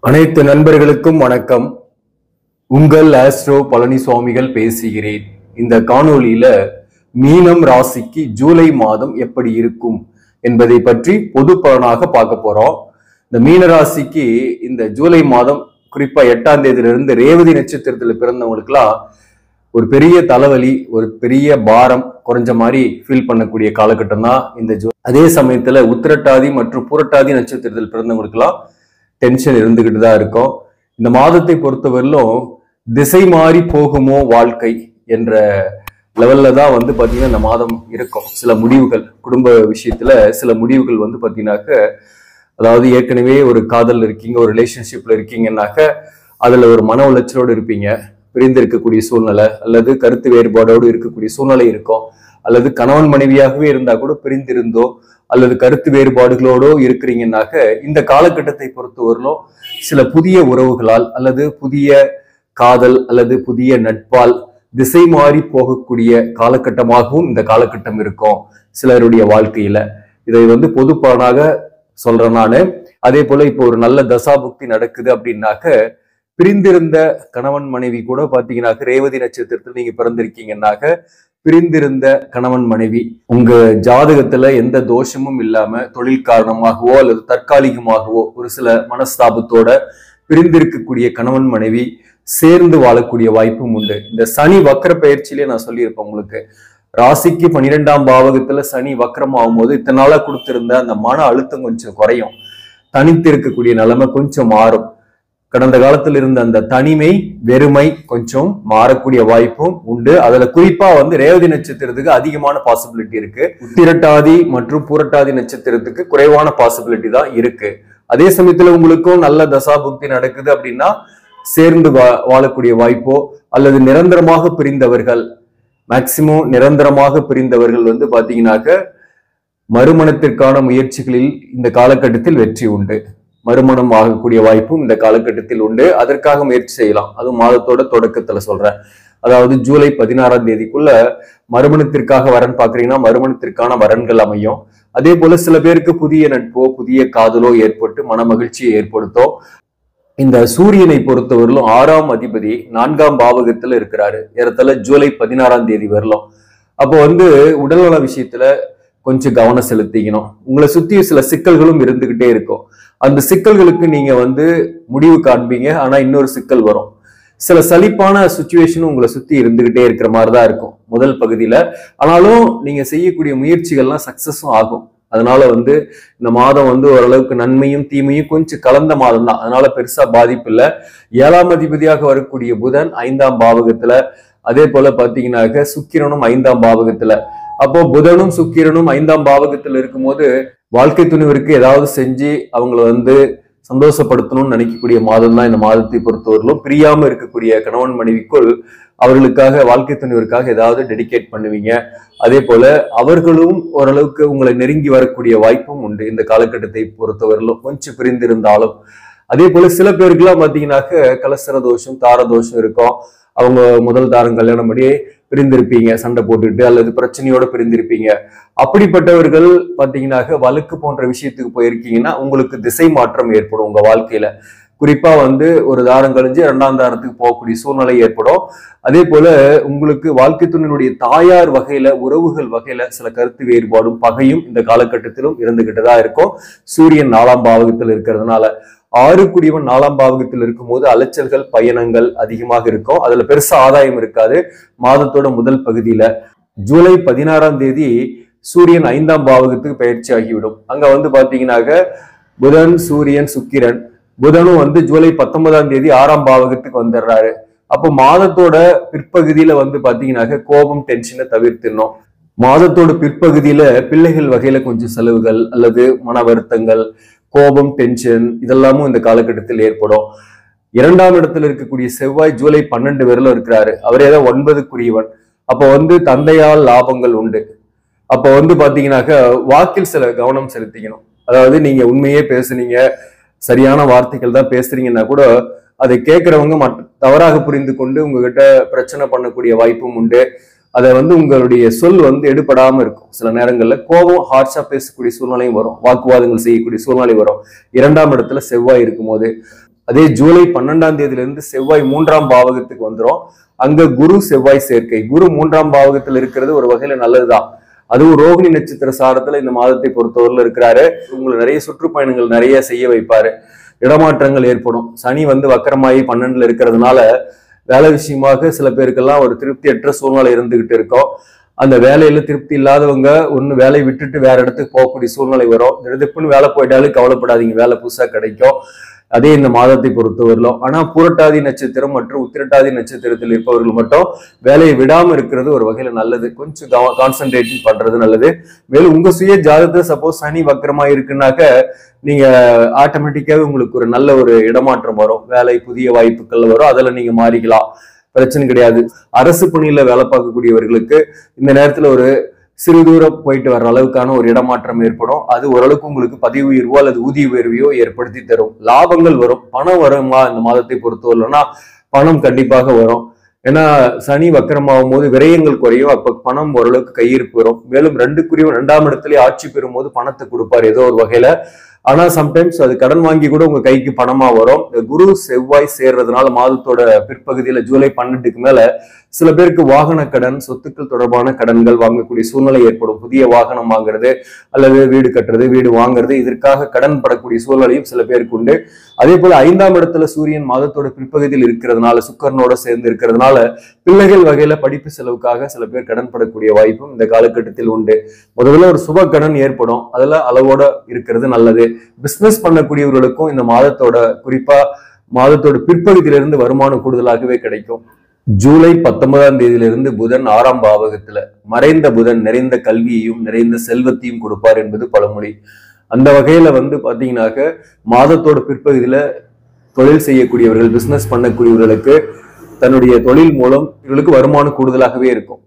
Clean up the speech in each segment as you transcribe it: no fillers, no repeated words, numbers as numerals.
அனைத்து நண்பர்களுக்கும் வணக்கம். உங்கள் ஆஸ்ட்ரோ பழனிசுவாமிகள் பேசுகிறேன். இந்த காணொளியில மீனம் ராசிக்கு ஜூலை மாதம் எப்படி இருக்கும் என்பதை பற்றி பொது பலனாக பார்க்க போறோம். இந்த மீன ராசிக்கு இந்த ஜூலை மாதம் குறிப்பா 8ஆம் தேதியிலிருந்து ரேவதி நட்சத்திரத்துல பிறந்தவங்களுக்குலாம் ஒரு பெரிய தலைவலி, ஒரு பெரிய பாரம் குறைஞ்ச மாதிரி ஃபீல் பண்ணக்கூடிய காலகட்டம் தான் இந்த அதே சமயத்துல உத்திரட்டாதி மற்றும் புரட்டாதி நட்சத்திரத்தில் பிறந்தவங்களுக்குலாம் டென்ஷன் இருந்துகிட்டு தான் இருக்கும். இந்த மாதத்தை பொறுத்தவரையிலும் திசை மாறி போகுமோ வாழ்க்கை என்ற லெவல்ல தான் பாத்தீங்கன்னா இந்த மாதம் இருக்கும். சில முடிவுகள், குடும்ப விஷயத்துல சில முடிவுகள் பாத்தீங்கன்னாக்க, அதாவது ஏற்கனவே ஒரு காதல் இருக்கீங்க, ஒரு ரிலேஷன்ஷிப்ல இருக்கீங்கன்னாக்க அதுல ஒரு மன உளைச்சலோடு இருப்பீங்க. பிரிந்து இருக்கக்கூடிய சூழ்நிலை அல்லது கருத்து வேறுபாடோடு இருக்கக்கூடிய சூழ்நிலை இருக்கும். அல்லது கணவன் மனைவியாகவே இருந்தா கூட பிரிந்திருந்தோ அல்லது கருத்து வேறுபாடுகளோடோ இருக்கிறீங்கன்னாக்க இந்த காலகட்டத்தை பொறுத்தவரையிலும் சில புதிய உறவுகளால் அல்லது புதிய காதல் அல்லது புதிய நட்பால் திசை மாறி போகக்கூடிய காலகட்டமாகவும் இந்த காலகட்டம் இருக்கும் சிலருடைய வாழ்க்கையில. இதை பொது பலனாக சொல்றேன் நானு. அதே போல இப்போ ஒரு நல்ல தசாபுக்தி நடக்குது அப்படின்னாக்க, பிரிந்திருந்த கணவன் மனைவி கூட பாத்தீங்கன்னாக்க ரேவதி நட்சத்திரத்தில் நீங்க பிறந்திருக்கீங்கன்னாக்க, பிரிந்திருந்த கணவன் மனைவி உங்க ஜாதகத்துல எந்த தோஷமும் இல்லாம தொழில் காரணமாகவோ அல்லது தற்காலிகமாகவோ ஒரு சில மனஸ்தாபத்தோட பிரிந்திருக்கக்கூடிய கணவன் மனைவி சேர்ந்து வாழக்கூடிய வாய்ப்பும் உண்டு. இந்த சனி வக்கர பயிற்சியிலே நான் சொல்லியிருப்பேன் உங்களுக்கு, ராசிக்கு 12ஆம் பாவகத்துல சனி வக்கரம் ஆகும்போது இத்தனை நாளா கொடுத்திருந்த அந்த மன அழுத்தம் கொஞ்சம் குறையும், தனித்து இருக்கக்கூடிய நிலைமை கொஞ்சம் மாறும். கடந்த காலத்தில் இருந்த அந்த தனிமை, வெறுமை கொஞ்சம் மாறக்கூடிய வாய்ப்பும் உண்டு. அதுல குறிப்பா ரேவதி நட்சத்திரத்துக்கு அதிகமான பாசிபிலிட்டி இருக்கு. உத்திரட்டாதி மற்றும் பூரட்டாதி நட்சத்திரத்துக்கு குறைவான பாசிபிலிட்டி தான் இருக்கு. அதே சமயத்துல உங்களுக்கும் நல்ல தசாபுக்தி நடக்குது அப்படின்னா சேர்ந்து வாழக்கூடிய வாய்ப்போ அல்லது நிரந்தரமாக பிரிந்தவர்கள், மேக்சிமம் நிரந்தரமாக பிரிந்தவர்கள் பாத்தீங்கன்னாக்க மறுமணத்திற்கான முயற்சிகளில் இந்த காலகட்டத்தில் வெற்றி உண்டு. மறுமணம் ஆகக்கூடிய வாய்ப்பும் இந்த காலகட்டத்தில் உண்டு. அதற்காக முயற்சி செய்யலாம். அதுவும் மாதத்தோட தொடக்கத்துல சொல்றேன். அதாவது ஜூலை 16ஆம் தேதிக்குள்ள மறுமணத்திற்காக வரன் பாக்குறீங்கன்னா மறுமணத்திற்கான வரன்கள் அமையும். அதே போல சில பேருக்கு புதிய நட்போ புதிய காதலோ ஏற்பட்டு மன மகிழ்ச்சியை ஏற்படுத்தும். இந்த சூரியனை பொறுத்தவரையிலும் 6ஆம் அதிபதி 4ஆம் பாவகத்துல இருக்கிறாரு ஏறத்தாழ ஜூலை 16ஆம் தேதி வரலாம். அப்போ உடல்நல விஷயத்துல கொஞ்சம் கவனம் செலுத்திக்கணும். உங்களை சுத்தி சில சிக்கல்களும் இருந்துகிட்டே இருக்கும். அந்த சிக்கல்களுக்கு நீங்க முடிவு காண்பீங்க. ஆனா இன்னொரு சிக்கல் வரும். சில சலிப்பான சுச்சுவேஷனும் உங்களை சுத்தி இருந்துகிட்டே இருக்கிற மாதிரிதான் இருக்கும் முதல் பகுதியில. ஆனாலும் நீங்க செய்யக்கூடிய முயற்சிகள்லாம் சக்சஸும் ஆகும். அதனால இந்த மாதம் ஓரளவுக்கு நன்மையும் தீமையும் கொஞ்சம் கலந்த மாதம் தான். அதனால பெருசா பாதிப்பு இல்லை. 7ஆம் அதிபதியாக வரக்கூடிய புதன் 5ஆம் பாவகத்துல, அதே போல பாத்தீங்கன்னாக்க சுக்கிரனும் 5ஆம் பாவகத்துல. அப்போ புதனும் சுக்கிரனும் 5ஆம் பாவகத்துல இருக்கும்போது வாழ்க்கை துணிவருக்கு ஏதாவது செஞ்சு அவங்களை சந்தோஷப்படுத்தணும்னு நினைக்கக்கூடிய மாதம் தான் இந்த மாதத்தை பொறுத்தவரையிலும். பிரியாம இருக்கக்கூடிய கணவன் மனைவிக்குள் அவர்களுக்காக, வாழ்க்கை துணிவருக்காக ஏதாவது டெடிகேட் பண்ணுவீங்க. அதே போல அவர்களும் ஓரளவுக்கு உங்களை நெருங்கி வரக்கூடிய வாய்ப்பும் உண்டு இந்த காலகட்டத்தை பொறுத்தவரையிலும், கொஞ்சம் பிரிந்திருந்தாலும். அதே போல சில பேருக்குலாம் பாத்தீங்கன்னாக்க கலசர தோஷம், தார தோஷம் இருக்கும். அவங்க முதல் தாரம் கல்யாணம் பண்ணியே பிரிந்திருப்பீங்க, சண்டை போட்டுக்கிட்டு அல்லது பிரச்சனையோட பிரிந்திருப்பீங்க. அப்படிப்பட்டவர்கள் பாத்தீங்கன்னாக்க வழக்கு போன்ற விஷயத்துக்கு போயிருக்கீங்கன்னா உங்களுக்கு திசை மாற்றம் ஏற்படும் உங்க வாழ்க்கையில. குறிப்பா ஒரு தாரம் கழிஞ்சு 2ஆம் தாரத்துக்கு போகக்கூடிய சூழ்நிலை ஏற்படும். அதே போல உங்களுக்கு வாழ்க்கை துணையினுடைய தாயார் வகையில, உறவுகள் வகையில சில கருத்து வேறுபாடும் பகையும் இந்த காலகட்டத்திலும் இருந்துகிட்டுதான் இருக்கும். சூரியன் 4ஆம் பாவகத்தில் இருக்கிறதுனால 6 குடிவன் 4ஆம் பாவகத்தில் இருக்கும்போது அலைச்சல்கள், பயணங்கள் அதிகமாக இருக்கும். அதுல பெருசா ஆதாயம் இருக்காது. மாதத்தோட முதல் பகுதியில ஜூலை 16ஆம் தேதி சூரியன் 5ஆம் பாவகத்துக்கு பயிற்சி ஆகிவிடும். அங்க பாத்தீங்கன்னாக்க புதன், சூரியன், சுக்கிரன். புதனும் ஜூலை 19ஆம் தேதி 6ஆம் பாவகத்துக்கு வந்துடுறாரு. அப்போ மாதத்தோட பிற்பகுதியில பாத்தீங்கன்னாக்க கோபம், டென்ஷனை தவிர்த்திடணும். மாதத்தோட பிற்பகுதியில பிள்ளைகள் வகையில கொஞ்சம் செலவுகள் அல்லது மன வருத்தங்கள், கோபம், டென்ஷன் இதெல்லாமும் இந்த காலகட்டத்தில் ஏற்படும். 2ஆம் இடத்துல இருக்கக்கூடிய செவ்வாய் ஜூலை 12 வரையிலும் இருக்கிறாரு. அவரே தான் 9க்குரியவன். அப்போ தந்தையால் லாபங்கள் உண்டு. அப்போ பாத்தீங்கன்னாக்க வாக்கில் சில கவனம் செலுத்திக்கணும். அதாவது நீங்க உண்மையே பேசுனீங்க, சரியான வார்த்தைகள் தான் பேசுறீங்கன்னா கூட அதை கேட்கிறவங்க தவறாக புரிந்து கொண்டு உங்ககிட்ட பிரச்சனை பண்ணக்கூடிய வாய்ப்பும் உண்டு. அதை உங்களுடைய சொல் எடுபடாம இருக்கும். சில நேரங்கள்ல கோபம், ஹார்ஷா பேசக்கூடிய சூழ்நிலையும் வரும், வாக்குவாதங்கள் செய்யக்கூடிய சூழ்நிலை வரும். 2ஆம் இடத்துல செவ்வாய் இருக்கும்போது அதே ஜூலை 12ஆம் தேதியிலிருந்து செவ்வாய் 3ஆம் பாவகத்துக்கு வந்துடும். அங்க குரு செவ்வாய் சேர்க்கை. குரு 3ஆம் பாவகத்தில் இருக்கிறது ஒரு வகையில நல்லதுதான். அதுவும் ரோகிணி நட்சத்திர சாரத்துல இந்த மாதத்தை பொறுத்தவரையில இருக்கிறாரு. உங்களை நிறைய சுற்றுப்பயணங்கள் நிறைய செய்ய வைப்பாரு. இடமாற்றங்கள் ஏற்படும். சனி வக்கரமாயி 12ல இருக்கிறதுனால வேலை விஷயமாக சில பேருக்கெல்லாம் ஒரு திருப்தியற்ற சூழ்நிலை இருந்துகிட்டு இருக்கும். அந்த வேலையில திருப்தி இல்லாதவங்க ஒண்ணு வேலையை விட்டுட்டு வேற இடத்துக்கு போகக்கூடிய சூழ்நிலை வரும். திடுப்புன்னு வேலை போயிட்டாலும் கவலைப்படாதீங்க, வேலை புதுசா கிடைக்கும். அதே இந்த மாதத்தை பொறுத்தவரையிலும். ஆனா பூரட்டாதி நட்சத்திரம் மற்றும் உத்திரட்டாதி நட்சத்திரத்தில் இருப்பவர்கள் மட்டும் வேலையை விடாம இருக்கிறது ஒரு வகையில நல்லது. கொஞ்சம் கான்சென்ட்ரேஷன் பண்றது நல்லது. மேலும் உங்க சுய ஜாதகத்துல சப்போஸ் சனி வக்கரமா இருக்குன்னாக்க நீங்க ஆட்டோமேட்டிக்காவே உங்களுக்கு ஒரு நல்ல ஒரு இடமாற்றம் வரும். வேலை புதிய வாய்ப்புகள் வரும். அதுல நீங்க மாறிக்கலாம், பிரச்சனை கிடையாது. அரசு பணியில வேலை பார்க்கக்கூடியவர்களுக்கு இந்த நேரத்துல ஒரு சிறு தூரம் போயிட்டு வர்ற அளவுக்கான ஒரு இடமாற்றம் ஏற்படும். அது ஓரளவுக்கு உங்களுக்கு பதவி உயர்வோ அல்லது ஊதிய உயர்வையோ ஏற்படுத்தி தரும். லாபங்கள் வரும். பணம் வருமா இந்த மாதத்தை பொறுத்தவரைனா பணம் கண்டிப்பாக வரும். ஏன்னா சனி வக்கரமாகும் போது விரயங்கள் குறையும். அப்ப பணம் ஓரளவுக்கு கையிருப்பு வரும். மேலும் 2ஆம் இடத்துல ஆட்சி பெறும் போது பணத்தை கொடுப்பார் ஏதோ ஒரு வகையில. ஆனா சம்டைம்ஸ் அது கடன் வாங்கி கூட உங்க கைக்கு பணமா வரும். குரு செவ்வாய் சேர்றதுனால மாதத்தோட பிற்பகுதியில ஜூலை 12க்கு மேல சில பேருக்கு வாகன கடன், சொத்துக்கள் தொடர்பான கடன்கள் வாங்கக்கூடிய சூழ்நிலை ஏற்படும். புதிய வாகனம் வாங்குறது அல்லது வீடு கட்டுறது, வீடு வாங்குறது, இதற்காக கடன் படக்கூடிய சூழ்நிலையும் சில பேருக்கு உண்டு. அதே போல 5ஆம் இடத்துல சூரியன் மாதத்தோட பிற்பகுதியில் இருக்கிறதுனால, சுக்கரனோட சேர்ந்து இருக்கிறதுனால பிள்ளைகள் வகையில படிப்பு செலவுக்காக சில பேர் கடன் படக்கூடிய வாய்ப்பும் இந்த காலகட்டத்தில் உண்டு. முதல்ல ஒரு சுப கடன் ஏற்படும். அதுல அளவோட இருக்கிறது நல்லது. பிசினஸ் பண்ணக்கூடியவர்களுக்கும் இந்த மாதத்தோட குறிப்பா மாதத்தோட பிற்பகுதியிலிருந்து வருமானம் கூடுதலாகவே கிடைக்கும். ஜூலை 19ஆம் தேதியிலிருந்து புதன் 6ஆம் பாவகத்துல மறைந்த புதன் நிறைந்த கல்வியையும் நிறைந்த செல்வத்தையும் கொடுப்பார் என்பது பழமொழி. அந்த வகையில பாத்தீங்கன்னாக்க மாதத்தோட பிற்பகுதியில தொழில் செய்யக்கூடியவர்கள், பிசினஸ் பண்ணக்கூடியவர்களுக்கு தன்னுடைய தொழில் மூலம் இவர்களுக்கு வருமானம் கூடுதலாகவே இருக்கும்.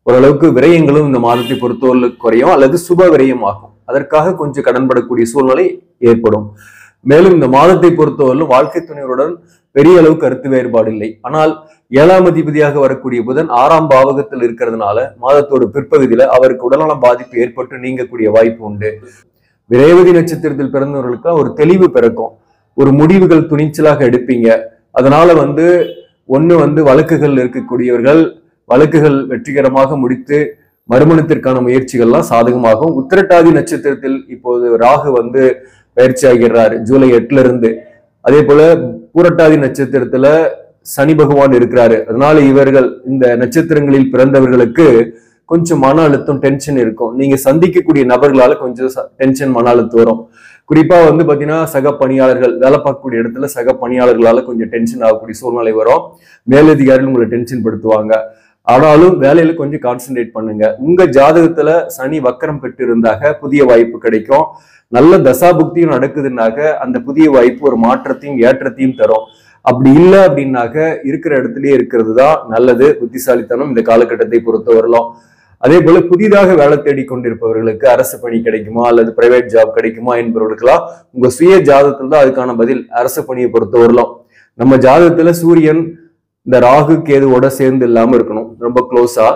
ஓரளவுக்கு விரயங்களும் இந்த மாதத்தை பொறுத்தவரை குறையும் அல்லது சுப விரயம் ஆகும். அதற்காக கொஞ்சம் கடன்படக்கூடிய சூழ்நிலை ஏற்படும். மேலும் இந்த மாதத்தை பொறுத்தவரையிலும் வாழ்க்கை துணைவருடன் பெரிய அளவு கருத்து வேறுபாடு இல்லை. ஆனால் 7ஆம் அதிபதியாக வரக்கூடிய புதன் 6ஆம் பாவகத்தில் இருக்கிறதுனால மாதத்தோட பிற்பகுதியில அவருக்கு உடல்நலம் பாதிப்பு ஏற்பட்டு நீங்கக்கூடிய வாய்ப்பு உண்டு. ரேவதி நட்சத்திரத்தில் பிறந்தவர்களுக்கு ஒரு தெளிவு பிறக்கும். ஒரு முடிவுகள் துணிச்சலாக எடுப்பீங்க. அதனால ஒண்ணு வழக்குகள் இருக்கக்கூடியவர்கள் வழக்குகள் வெற்றிகரமாக முடித்து மறுமணத்திற்கான முயற்சிகள்லாம் சாதகமாகும். உத்திரட்டாதி நட்சத்திரத்தில் இப்போது ராகு பயிற்சி ஆகிறார் ஜூலை 8ல இருந்து. அதே போல பூரட்டாதி நட்சத்திரத்துல சனி பகவான் இருக்கிறாரு. அதனால இவர்கள் இந்த நட்சத்திரங்களில் பிறந்தவர்களுக்கு கொஞ்சம் மன அழுத்தம், டென்ஷன் இருக்கும். நீங்க சந்திக்கக்கூடிய நபர்களால கொஞ்சம் டென்ஷன், மன அழுத்தம் வரும். குறிப்பா பாத்தீங்கன்னா சக பணியாளர்கள், வேலை பார்க்கக்கூடிய இடத்துல சக பணியாளர்களால கொஞ்சம் டென்ஷன் ஆகக்கூடிய சூழ்நிலை வரும். மேலதிகாரிகள் உங்களை டென்ஷன் படுத்துவாங்க. ஆனாலும் வேலையில கொஞ்சம் கான்சென்ட்ரேட் பண்ணுங்க. உங்க ஜாதகத்துல சனி வக்கரம் பெற்று இருந்தாக புதிய வாய்ப்பு கிடைக்கும். நல்ல தசாபுக்தியும் நடக்குதுன்னாக்க அந்த புதிய வாய்ப்பு ஒரு மாற்றத்தையும் ஏற்றத்தையும் தரும். அப்படி இல்லை அப்படின்னாக்க இருக்கிற இடத்துலயே இருக்கிறது தான் நல்லது, புத்திசாலித்தனம் இந்த காலகட்டத்தை பொறுத்த வரலாம். அதே போல புதிதாக வேலை தேடி கொண்டிருப்பவர்களுக்கு அரசு பணி கிடைக்குமா அல்லது பிரைவேட் ஜாப் கிடைக்குமா என்பவர்களுக்கெல்லாம் உங்க சுய ஜாதகத்துல தான் அதுக்கான பதில். அரசு பணியை பொறுத்த வரலாம் நம்ம ஜாதகத்துல சூரியன் இந்த ராகு கேதுவோட சேர்ந்து இல்லாம இருக்கணும், ரொம்ப க்ளோஸா.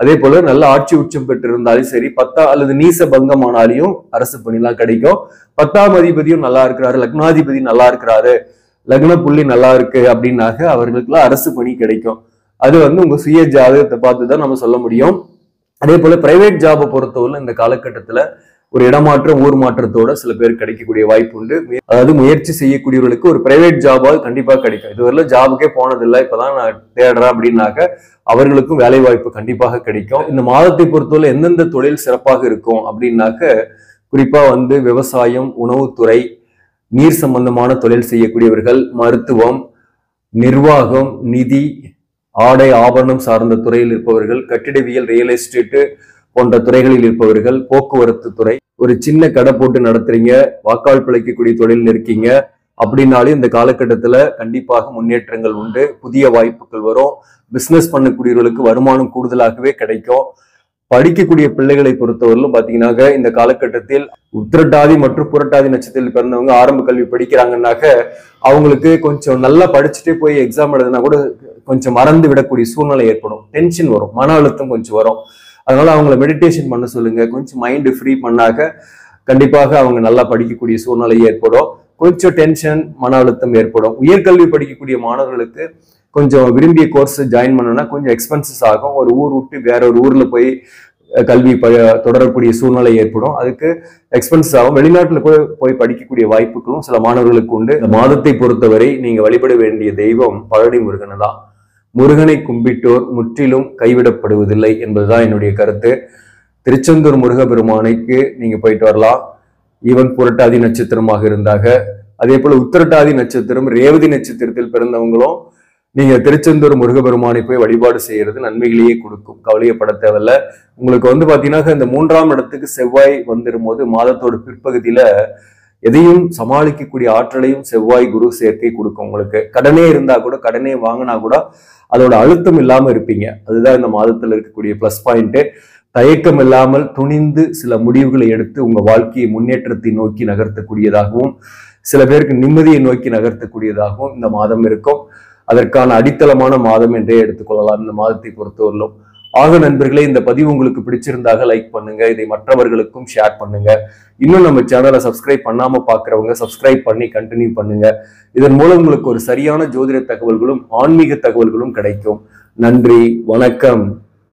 அதே போல நல்ல ஆட்சி உச்சம் பெற்று இருந்தாலும் சரி, 10 அல்லது நீச பங்கமானாலையும் அரசு பணிலாம் கிடைக்கும். 10ஆம் அதிபதியும் நல்லா இருக்கிறாரு, லக்னாதிபதி நல்லா இருக்கிறாரு, லக்ன புள்ளி நல்லா இருக்கு அப்படின்னாக்க அவர்களுக்குலாம் அரசு பணி கிடைக்கும். அது உங்க சுய ஜாதகத்தை பார்த்துதான் நம்ம சொல்ல முடியும். அதே போல பிரைவேட் ஜாபை பொறுத்தவரை இந்த காலகட்டத்துல ஒரு இடமாற்றம், ஊர் மாற்றத்தோட சில பேர் கிடைக்கக்கூடிய வாய்ப்பு உண்டு. அதாவது முயற்சி செய்யக்கூடியவர்களுக்கு ஒரு பிரைவேட் ஜாபாவது கண்டிப்பா கிடைக்கும். இதுவரையில ஜாபுக்கே போனதில்லை, இப்பதான் நான் தேடுறேன் அப்படின்னாக்க அவர்களுக்கும் வேலை வாய்ப்பு கண்டிப்பாக கிடைக்கும். இந்த மாதத்தை பொறுத்தவரை எந்தெந்த தொழில் சிறப்பாக இருக்கும் அப்படின்னாக்க குறிப்பா விவசாயம், உணவுத்துறை, நீர் சம்பந்தமான தொழில் செய்யக்கூடியவர்கள், மருத்துவம், நிர்வாகம், நிதி, ஆடை ஆபரணம் சார்ந்த துறையில் இருப்பவர்கள், கட்டிடவியல், ரியல் எஸ்டேட்டு போன்ற துறைகளில் இருப்பவர்கள், போக்குவரத்து துறை, ஒரு சின்ன கடை போட்டு நடத்துறீங்க, வாக்காள் பிழைக்கக்கூடிய தொழில் இருக்கீங்க அப்படின்னாலும் இந்த காலகட்டத்துல கண்டிப்பாக முன்னேற்றங்கள் உண்டு. புதிய வாய்ப்புகள் வரும். பிசினஸ் பண்ணக்கூடியவர்களுக்கு வருமானம் கூடுதலாகவே கிடைக்கும். படிக்கக்கூடிய பிள்ளைகளை பொறுத்தவரையிலும் பாத்தீங்கன்னாக்க இந்த காலகட்டத்தில் உத்திரட்டாதி மற்றும் புரட்டாதி நட்சத்திரத்தில் பிறந்தவங்க ஆரம்ப கல்வி படிக்கிறாங்கன்னாக்க அவங்களுக்கு கொஞ்சம் நல்லா படிச்சுட்டே போய் எக்ஸாம் எழுதுனா கூட கொஞ்சம் மறந்து விடக்கூடிய சூழ்நிலை ஏற்படும். டென்ஷன் வரும், மன அழுத்தம் கொஞ்சம் வரும். அதனால அவங்களை மெடிடேஷன் பண்ண சொல்லுங்க. கொஞ்சம் மைண்ட் ஃப்ரீ பண்ணாக்க கண்டிப்பாக அவங்க நல்லா படிக்கக்கூடிய சூழ்நிலை ஏற்படும். கொஞ்சம் டென்ஷன், மன அழுத்தம் ஏற்படும். உயர்கல்வி படிக்கக்கூடிய மாணவர்களுக்கு கொஞ்சம் விரும்பிய கோர்ஸ் ஜாயின் பண்ணணும்னா கொஞ்சம் எக்ஸ்பென்சஸ் ஆகும். ஒரு ஊர் விட்டு வேற ஒரு ஊர்ல போய் கல்வி தொடரக்கூடிய சூழ்நிலை ஏற்படும். அதுக்கு எக்ஸ்பென்சஸ் ஆகும். வெளிநாட்டுல போய் படிக்கக்கூடிய வாய்ப்புகளும் சில மாணவர்களுக்கு உண்டு. இந்த மாதத்தை பொறுத்தவரை நீங்க வழிபட வேண்டிய தெய்வம் பழனி முருகன் தான். முருகனை கும்பிட்டோர் முற்றிலும் கைவிடப்படுவதில்லை என்பதுதான் என்னுடைய கருத்து. திருச்செந்தூர் முருகப்பெருமானைக்கு நீங்க போயிட்டு வரலாம். ஈவன் புரட்டாதி நட்சத்திரமாக இருந்தாங்க. அதே போல உத்திரட்டாதி நட்சத்திரம், ரேவதி நட்சத்திரத்தில் பிறந்தவங்களும் நீங்க திருச்செந்தூர் முருகப்பெருமானை போய் வழிபாடு செய்யறது நன்மைகளையே கொடுக்கும். கவலையப்பட தேவையில்ல. உங்களுக்கு பாத்தீங்கன்னா இந்த 3ஆம் இடத்துக்கு செவ்வாய் வந்துடும் போது மாதத்தோட பிற்பகுதியில எதையும் சமாளிக்கக்கூடிய ஆற்றலையும் செவ்வாய் குரு சேர்க்கை கொடுக்கும். உங்களுக்கு கடனே இருந்தா கூட, கடனே வாங்கினா கூட அதோட அழுத்தம் இல்லாம இருப்பீங்க. அதுதான் இந்த மாதத்துல இருக்கக்கூடிய பிளஸ் பாயிண்ட். தயக்கம் இல்லாமல் துணிந்து சில முடிவுகளை எடுத்து உங்க வாழ்க்கையை முன்னேற்றத்தை நோக்கி நகர்த்தக்கூடியதாகவும், சில பேருக்கு நிம்மதியை நோக்கி நகர்த்தக்கூடியதாகவும் இந்த மாதம் இருக்கும். அதற்கான அடித்தளமான மாதம் என்றே எடுத்துக்கொள்ளலாம் இந்த மாதத்தை பொறுத்தவரையிலும். ஆக நண்பர்களே, இந்த பதிவு உங்களுக்கு பிடிச்சிருந்தாக லைக் பண்ணுங்க. இதை மற்றவர்களுக்கும் ஷேர் பண்ணுங்க. இன்னும் நம்ம சேனலை சப்ஸ்கிரைப் பண்ணாம பாக்குறவங்க சப்ஸ்கிரைப் பண்ணி கண்டினியூ பண்ணுங்க. இதன் மூலம் உங்களுக்கு ஒரு சரியான ஜோதிட தகவல்களும் ஆன்மீக தகவல்களும் கிடைக்கும். நன்றி, வணக்கம்.